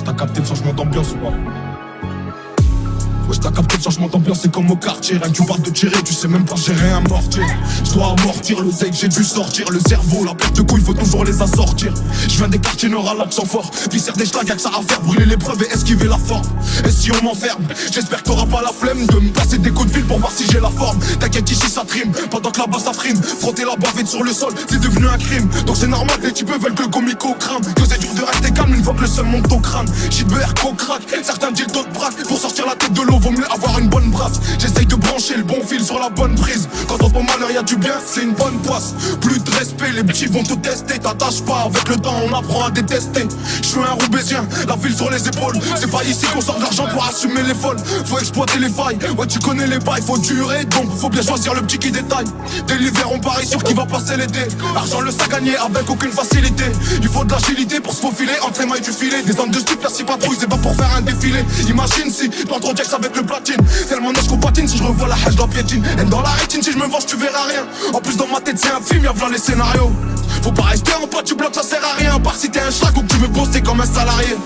t'as capté le changement d'ambiance ou pas? Wesh, t'as capté le changement d'ambiance, c'est comme au quartier. Rien que tu parles de tirer, tu sais même pas gérer un mortier. Je dois amortir le zèque, j'ai dû sortir. Le cerveau, la perte de couilles, faut toujours les assortir. Je viens des quartiers nord à l'accent fort. Viscère des schlags, y'a que ça à faire. Brûler l'épreuve et esquiver la forme. Et si on m'enferme, j'espère que t'auras pas la flemme de me passer des coups de fil pour voir si j'ai la forme. T'inquiète, ici ça trime, pendant que là-bas ça frime. Frotter la bavette sur le sol, c'est devenu un crime. Donc c'est normal que les types veulent que le comico crame. Que c'est dur de rester calme une fois que le seul monte au crâne. Shit beurre, crack, certains disent d'autres braques. Pour sortir la tête de l'eau, vaut mieux avoir une bonne brasse. J'essaye de brancher le bon fil sur la bonne prise. Quand on tombe malheur y'a du bien, c'est une bonne poisse. Plus de respect, les petits vont tout tester. T'attaches pas, avec le temps on apprend à détester. Je suis un Roubaisien, la ville sur les épaules. C'est pas ici qu'on sort de l'argent pour assumer les folles. Faut exploiter les failles, ouais tu connais les bails. Faut durer, donc faut bien choisir le petit qui détaille. Dès l'hiver on parie sur qui va passer l'été. Argent le sac gagné avec aucune facilité. Il faut de l'agilité pour se faufiler entre les mailles du filet. Des hommes de style, merci patrouille, c'est pas pour faire un défilé. Imagine si, dans ton Jax avec le platine. Tellement neige qu'on patine, si je revois la hache de la piétine. Haine dans la rétine, si je me venge tu verras rien. En plus dans ma tête c'est un film, y'a plein les scénarios. Faut pas rester en poids, tu bloques, ça sert à rien. À part si t'es un schlag ou que tu veux bosser comme un salarié.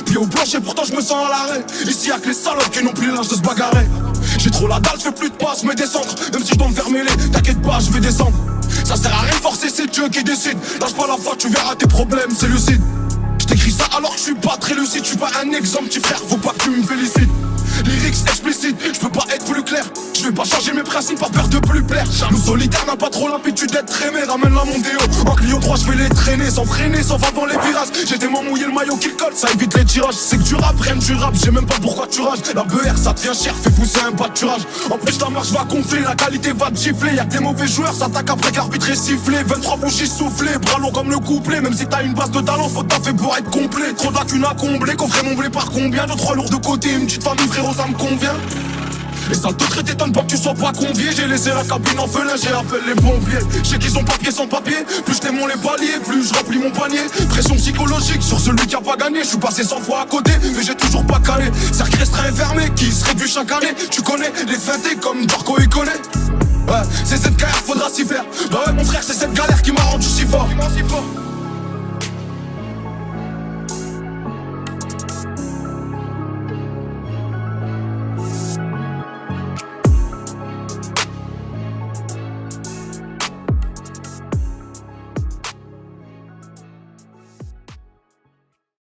Pied au plancher, pourtant je me sens à l'arrêt. Ici y'a que les salopes qui n'ont plus l'âge de se bagarrer. J'ai trop la dalle, je fais plus de passes, me descendre. Même si je dois me faire mêler, t'inquiète pas, je vais descendre. Ça sert à rien de forcer, c'est Dieu qui décide. Lâche pas la foi, tu verras tes problèmes, c'est lucide. J't'écris ça alors que je suis pas très lucide. Je suis pas un exemple, petit frère, faut pas que tu me félicites. Lyrics explicites, je peux pas être plus clair. Je vais pas changer mes principes, pas peur de plus plaire. Nous solitaires n'a pas trop l'habitude d'être aimé. Ramène-la mon déo, en Clio 3 je vais les traîner. Sans freiner, sans va dans les virages. J'ai tellement mouillé le maillot qu'il colle, ça évite les tirages. C'est que du rap, rien du rap, j'ai même pas pourquoi tu rages. La BR ça devient cher, fait pousser un pâturage. En plus ta marche va gonfler, la qualité va te gifler. Y'a que des mauvais joueurs, s'attaquent après que l'arbitre est sifflé. 23 bougies soufflées, bras longs comme le couplet. Même si t'as une base de talent, faut taffer pour être complet. Trop de lacunes à combler, coffret mon blé par combien. 2-3 lourds de côté, une petite famille frérot ça me convient. Et ça te traite t'étonne pas que tu sois pas convié. J'ai laissé la cabine en feu là, j'ai appelé les pompiers. Je sais qu'ils ont papier sans papier. Plus je démonte les paliers, plus je remplis mon panier. Pression psychologique sur celui qui a pas gagné. Je suis passé 100 fois à côté, mais j'ai toujours pas calé. Cercle restreint et fermé, qui se réduit chaque année. Tu connais les feintés comme Darko il connaît. Ouais, c'est cette galère, faudra s'y faire. Bah ouais mon frère, c'est cette galère qui m'a rendu si fort.